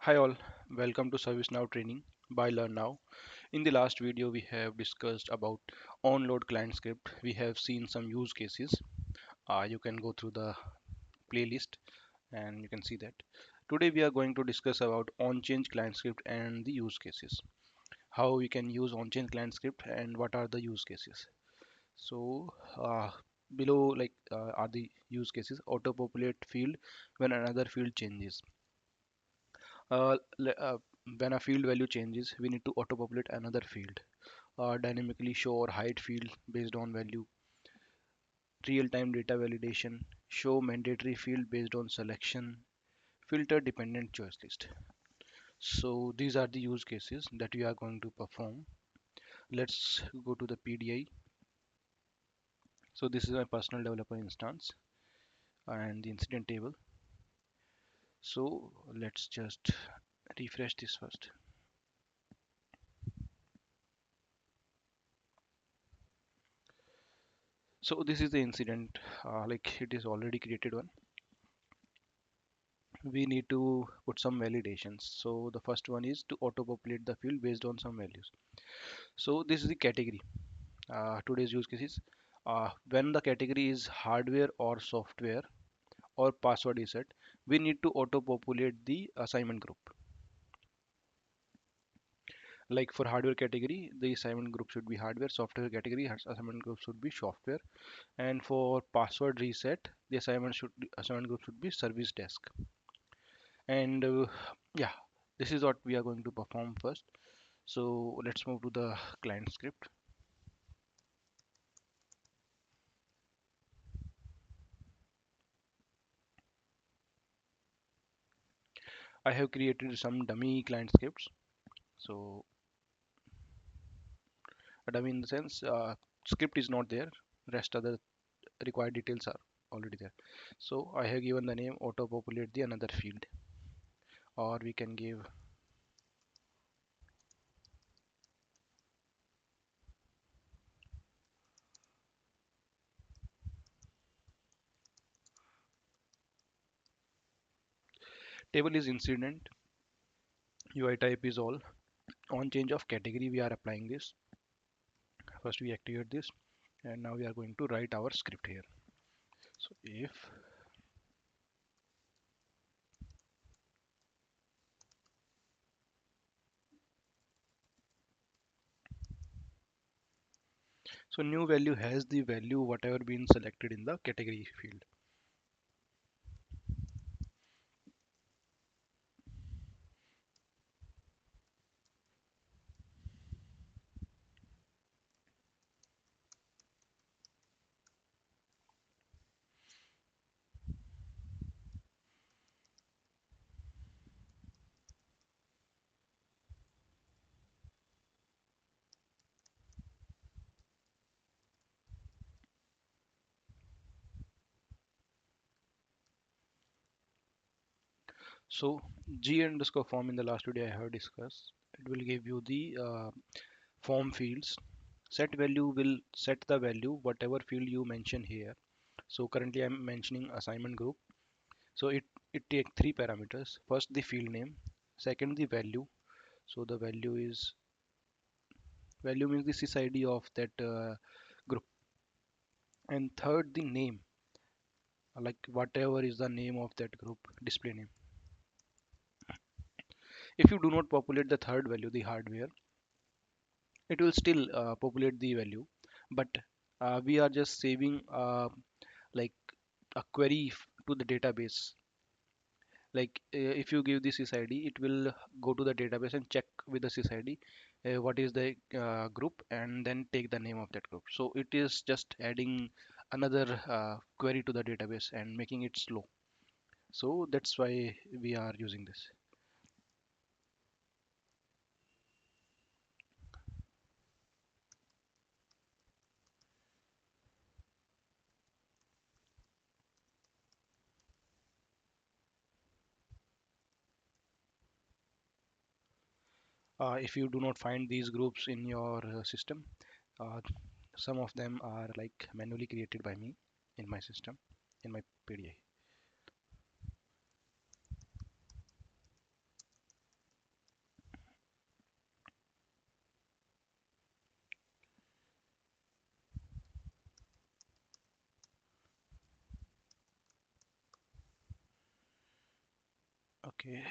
Hi all, welcome to ServiceNow training by Learn Now. In the last video we have discussed about onload client script. We have seen some use cases. You can go through the playlist and you can see that. Today we are going to discuss about onChange client script and the use cases. How we can use onChange client script and what are the use cases. So below are the use cases. Auto-populate field when another field changes. Uh, le- uh, when a field value changes, we need to auto-populate another field. Dynamically show or hide field based on value. Real-time data validation. Show mandatory field based on selection. Filter dependent choice list. So these are the use cases that we are going to perform. Let's go to the PDI. So this is my personal developer instance and the incident table. So let's just refresh this first. So this is the incident, like it is already created one. We need to put some validations. So the first one is to auto-populate the field based on some values. So this is the category. Today's use case is when the category is hardware or software or password is set, we need to auto-populate the assignment group. Like for hardware category, the assignment group should be hardware. Software category, assignment group should be software. And for password reset, the assignment group should be service desk. And yeah, this is what we are going to perform first. So let's move to the client script. I have created some dummy client scripts. So a dummy in the sense script is not there. Rest other required details are already there. So I have given the name auto populate the another field, or we can give table is incident. UI type is all. On change of category we are applying this. First we activate this, and now we are going to write our script here. So new value has the value whatever been selected in the category field. So g underscore form in the last video I have discussed. It will give you the form fields. Set value will set the value whatever field you mention here. So currently I'm mentioning assignment group. So it take three parameters. First the field name. Second the value. So the value means the sysID of that group. And third the name, like whatever is the name of that group display name. If you do not populate the third value, the hardware, it will still populate the value, but we are just saving like a query to the database. Like if you give the sysID, it will go to the database and check with the sysID what is the group, and then take the name of that group. So it is just adding another query to the database and making it slow. So that's why we are using this. If you do not find these groups in your system, uh, some of them are like manually created by me in my system, in my PDI. Okay.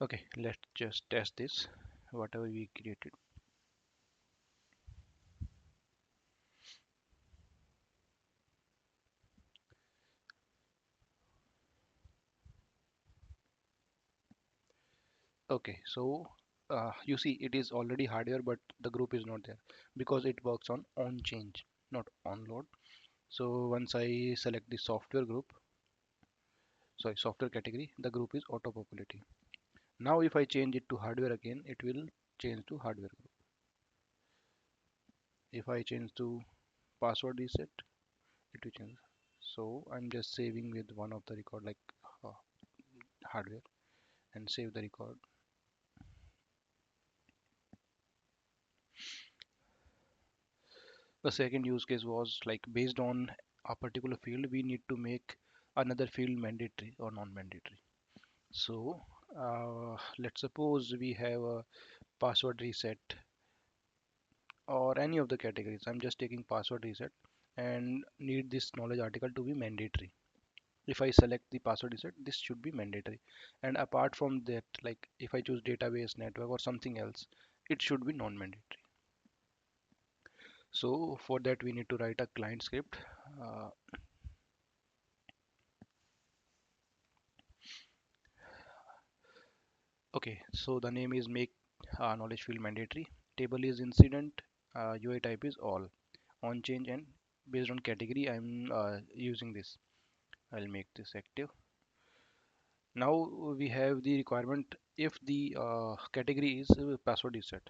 Okay, let's just test this, whatever we created. Okay, so you see it is already hardware, but the group is not there because it works on onChange, not onload. So once I select the software group, sorry, software category, the group is auto-populating. Now if I change it to hardware again, it will change to hardware group. If I change to password reset, it will change. So I'm just saving with one of the record like uh, hardware and save the record. The second use case was like based on a particular field, we need to make another field mandatory or non-mandatory. So let's suppose we have a password reset or any of the categories. I'm just taking password reset and need this knowledge article to be mandatory. If I select the password reset, this should be mandatory. And apart from that, like if I choose database, network, or something else, it should be non-mandatory. So for that, we need to write a client script. Uh, okay, so the name is make knowledge field mandatory. Table is incident. UI type is all. On change and based on category, I'm using this. I'll make this active. Now we have the requirement if the category is password is set.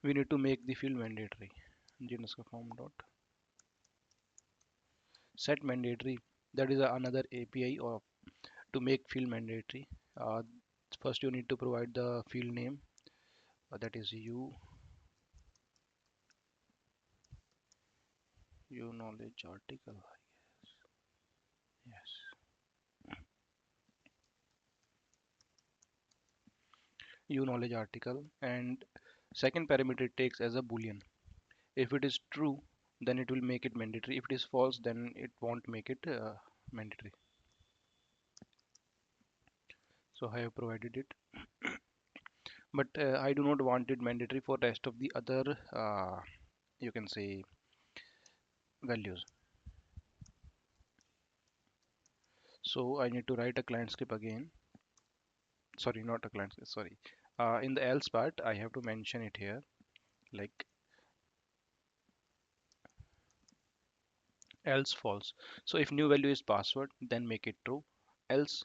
We need to make the field mandatory. Form dot set mandatory. That is another API or to make field mandatory. Uh, First, you need to provide the field name. That is you knowledge article. Yes, you knowledge article. And second parameter it takes as a boolean. If it is true, then it will make it mandatory. If it is false, then it won't make it mandatory. So I have provided it, but I do not want it mandatory for rest of the other you can say values. So I need to write a client script again. Sorry, not a client script, sorry. In the else part, I have to mention it here like else false. So if new value is password, then make it true. Else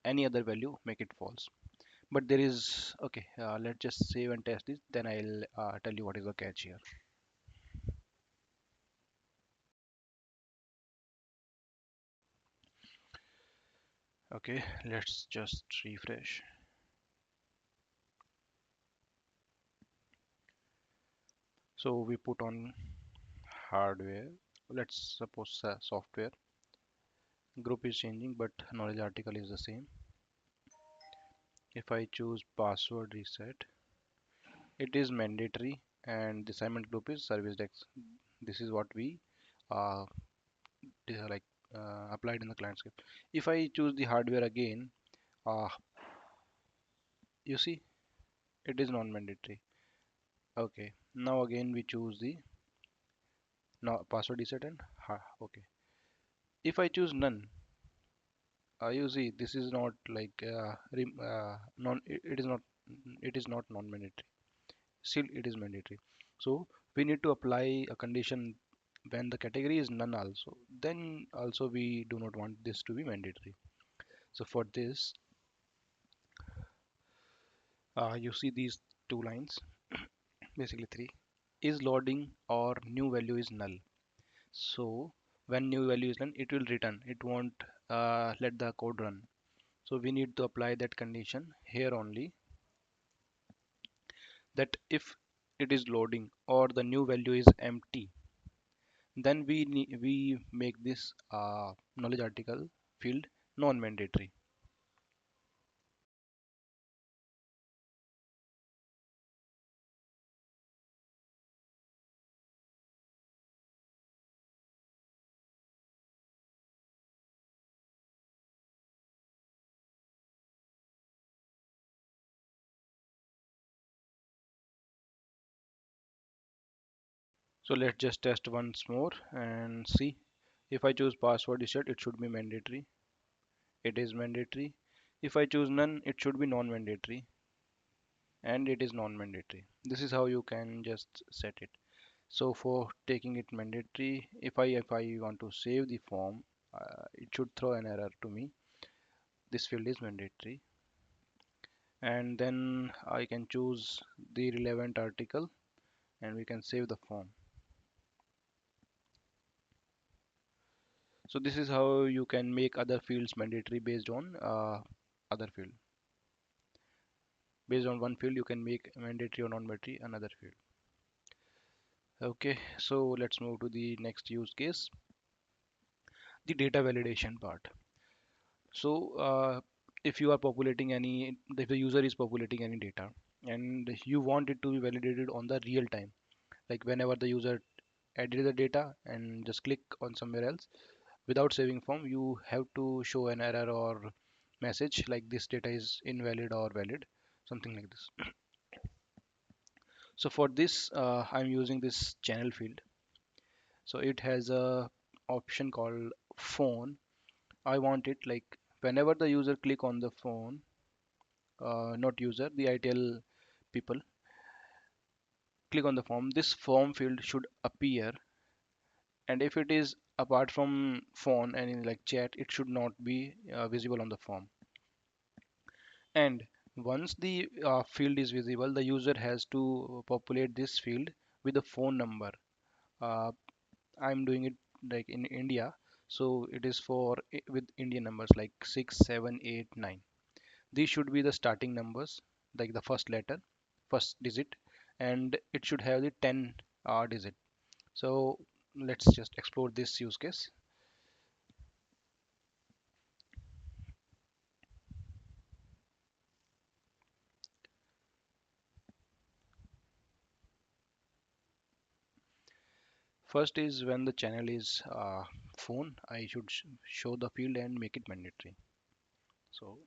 any other value, make it false. But there is okay. Let's just save and test this. Then I'll tell you what is the catch here. Okay, let's just refresh. So we put on hardware. Let's suppose software. Group is changing, but knowledge article is the same. If I choose password reset, it is mandatory, and the assignment group is service desk. This is what we uh, like applied in the client script. If I choose the hardware again, uh, you see it is non-mandatory. Okay, now again we choose the now password reset and okay. If I choose none, you see this is not like non. It is not. It is not non-mandatory. Still, it is mandatory. So we need to apply a condition when the category is none also. Then also we do not want this to be mandatory. So for this, you see these two lines, basically three, is loading or new value is null. So when new value is null, it will return. It won't let the code run. So we need to apply that condition here only that if it is loading or the new value is empty, then we make this knowledge article field non-mandatory. So let's just test once more and see. If I choose password reset, it should be mandatory. It is mandatory. If I choose none, it should be non-mandatory, and it is non-mandatory. This is how you can just set it. So for taking it mandatory, if I want to save the form, it should throw an error to me. This field is mandatory, and then I can choose the relevant article, and we can save the form. So this is how you can make other fields mandatory based on other field. Based on one field, you can make mandatory or non-mandatory another field. Okay, so let's move to the next use case, the data validation part. So if you are populating any, if the user is populating any data and you want it to be validated on the real time, like whenever the user added the data and just click on somewhere else without saving form, you have to show an error or message like this data is invalid or valid, something like this. So for this, I'm using this channel field. So it has a option called phone. I want it like whenever the user click on the phone, not user, the ITL people click on the form, this form field should appear. And if it is apart from phone and in like chat, it should not be visible on the form. And once the field is visible, the user has to populate this field with a phone number. uh, I'm doing it like in India, so it is for with Indian numbers like 6, 7, 8, 9. These should be the starting numbers, like the first letter, first digit, and it should have the 10 digit. So let's just explore this use case. First is when the channel is phone, I should show the field and make it mandatory. So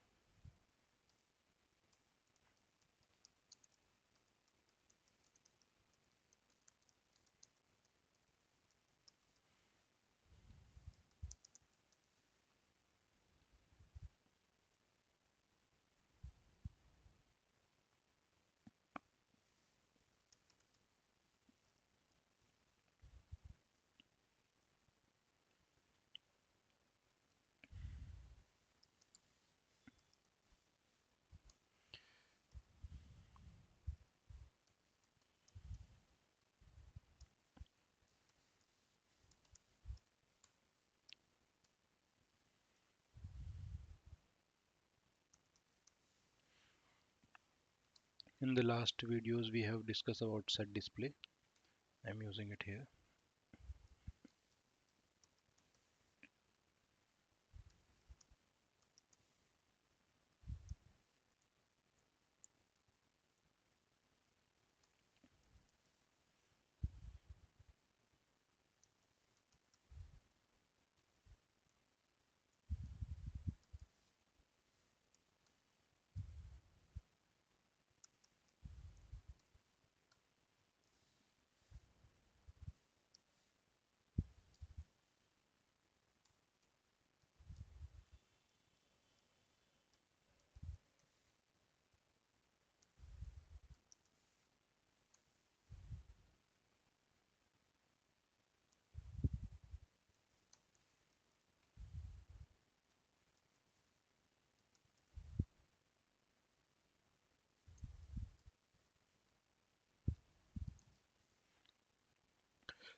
in the last videos we have discussed about set display. I'm using it here.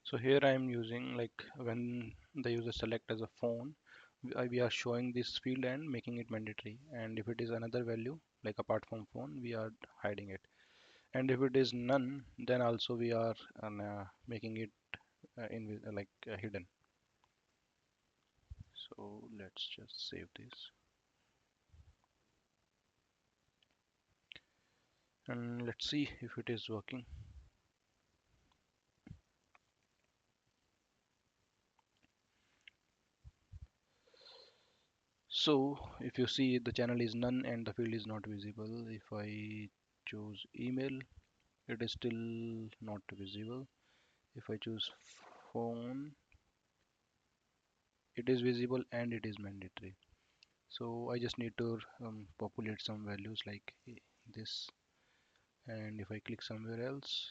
So here I am using like when the user select as a phone, we are showing this field and making it mandatory. And if it is another value, like apart from phone, we are hiding it. And if it is none, then also we are making it hidden. So let's just save this and let's see if it is working. So if you see, the channel is none and the field is not visible. If I choose email, it is still not visible. If I choose phone, it is visible and it is mandatory. So I just need to populate some values like this, and if I click somewhere else,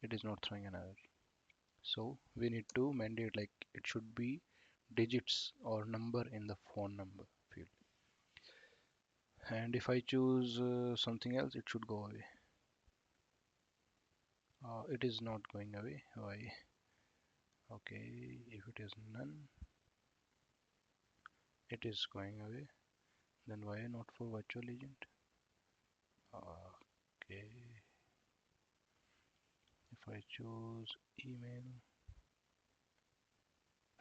it is not throwing an error. So we need to mandate, like it should be digits or number in the phone number field. And if I choose something else, it should go away. It is not going away. Why? Okay, if it is none, it is going away. Then why not for virtual agent? Okay, if I choose email,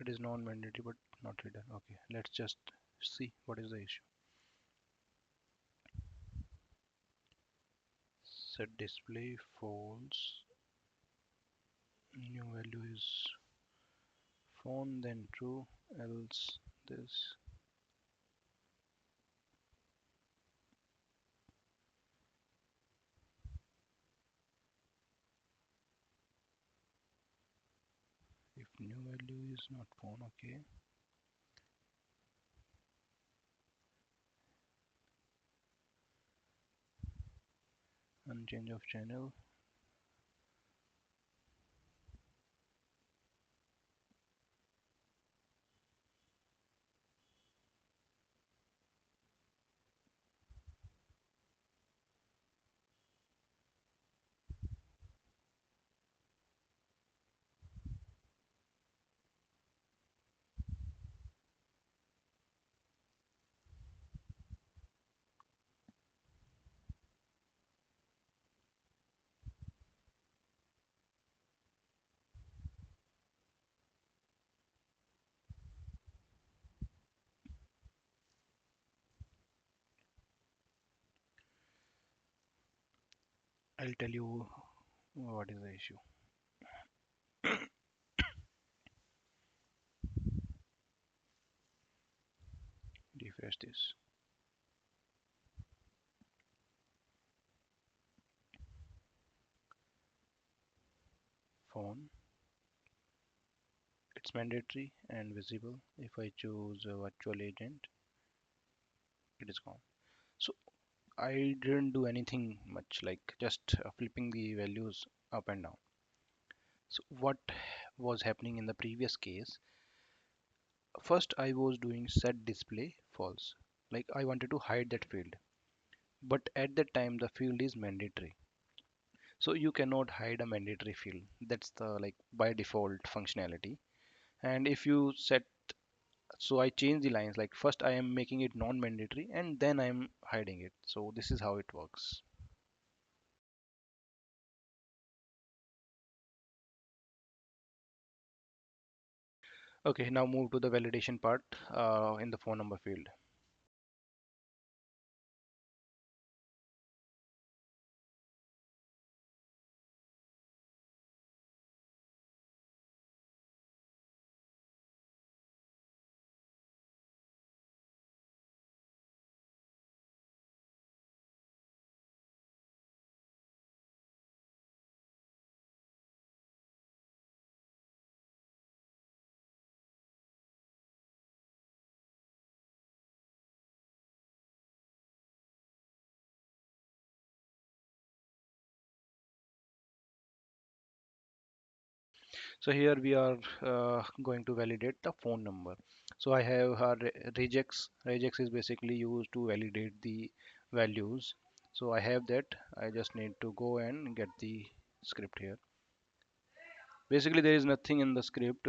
it is non-mandatory but not hidden. Okay, let's just see what is the issue. Set display false, new value is phone, then true, else this. If new value is not phone, okay. Unchange of channel. I'll tell you what is the issue. Refresh this. Phone. It's mandatory and visible. If I choose a virtual agent, it is gone. So I didn't do anything much, like just flipping the values up and down. So what was happening in the previous case? First, I was doing set display false. Like I wanted to hide that field, but at that time the field is mandatory. So you cannot hide a mandatory field. That's the like by default functionality. And if you set, so I change the lines, like first I am making it non-mandatory and then I'm hiding it. So this is how it works. Okay, now move to the validation part in the phone number field. So here we are going to validate the phone number. So I have regex. Regex is basically used to validate the values. So I have that. I just need to go and get the script here. Basically, there is nothing in the script.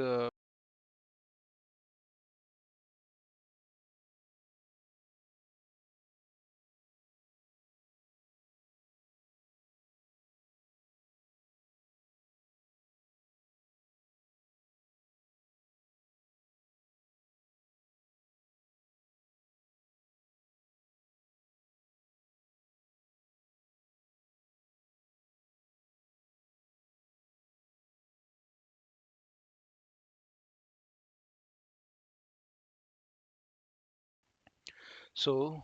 So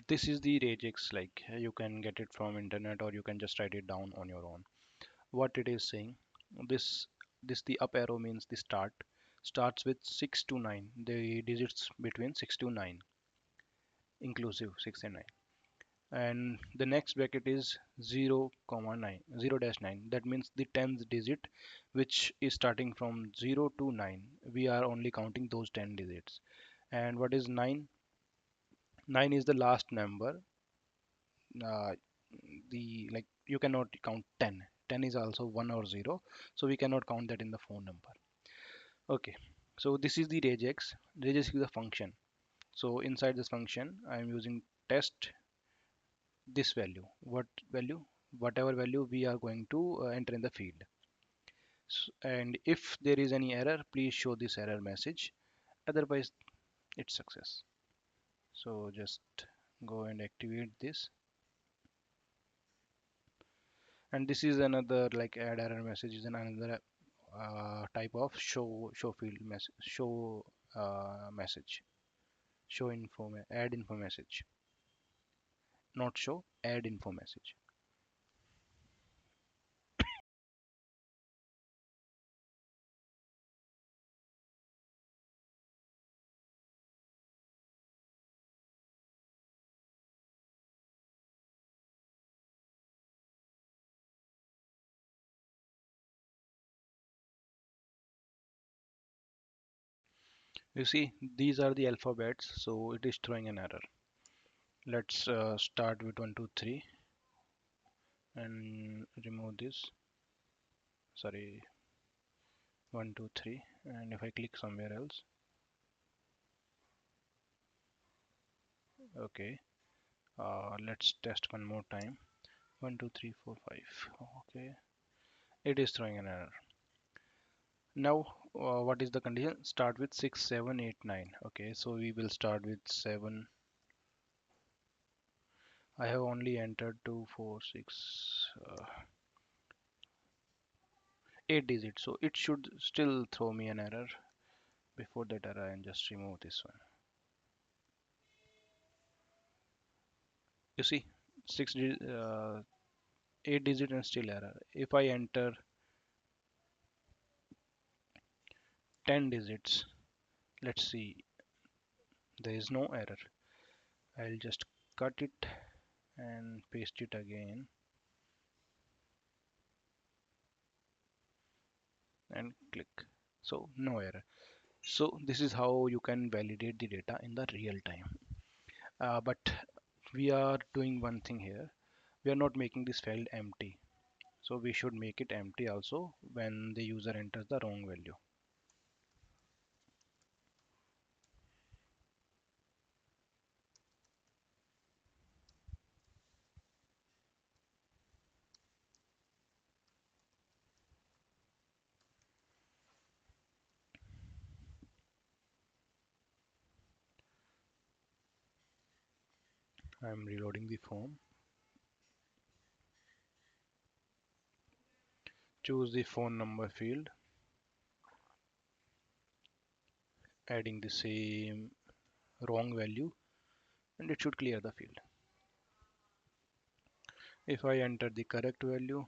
this is the regex, like you can get it from internet or you can just write it down on your own. What it is saying, this this the up arrow means the starts with 6 to 9, the digits between 6 to 9, inclusive 6 and 9. And the next bracket is 0 comma 9, 0 dash 9, that means the 10th digit, which is starting from 0 to 9. We are only counting those 10 digits. And what is 9? 9 is the last number. The like you cannot count 10. 10 is also 1 or 0, so we cannot count that in the phone number. Okay, so this is the regex. Regex is a function. So inside this function I am using test this value. What value? Whatever value we are going to enter in the field. And if there is any error, please show this error message, otherwise it's success. So just go and activate this. And this is another, like, add error message is another type of show field message, show message, show info, add info message, not show, add info message. You see, these are the alphabets, so it is throwing an error. Let's start with 1 2 3 and remove this. Sorry, 1 2 3, and if I click somewhere else, okay. Let's test one more time. 1 2 3 4 5. Okay, it is throwing an error. Now what is the condition? Start with 6 7 8 9. Okay, so we will start with 7. I have only entered 2 4 6 8 digits, so it should still throw me an error. Before that error, and just remove this one. You see, 8 digit and still error. If I enter 10 digits, let's see, there is no error. I'll just cut it and paste it again and click. So no error. So this is how you can validate the data in the real time. But we are doing one thing here. We are not making this field empty. So we should make it empty also when the user enters the wrong value. I'm reloading the form. Choose the phone number field, adding the same wrong value, and it should clear the field. If I enter the correct value,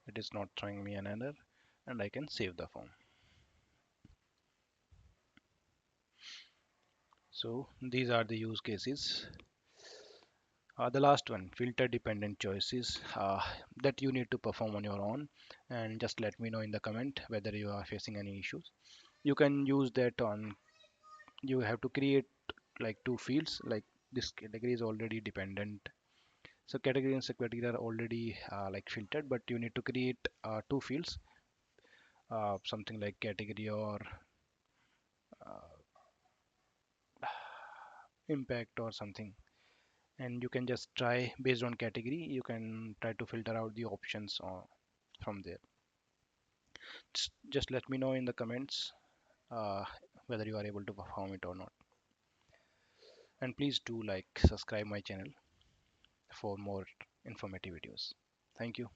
it is not throwing me an error, and I can save the form. So these are the use cases. The last one, filter dependent choices, that you need to perform on your own, and just let me know in the comment whether you are facing any issues. You can use that on, you have to create like two fields, like this category is already dependent. So category and subcategory are already like filtered, but you need to create two fields, something like category or impact or something. And you can just try based on category, you can try to filter out the options from there. Just let me know in the comments uh, whether you are able to perform it or not. And please do like subscribe my channel for more informative videos. Thank you.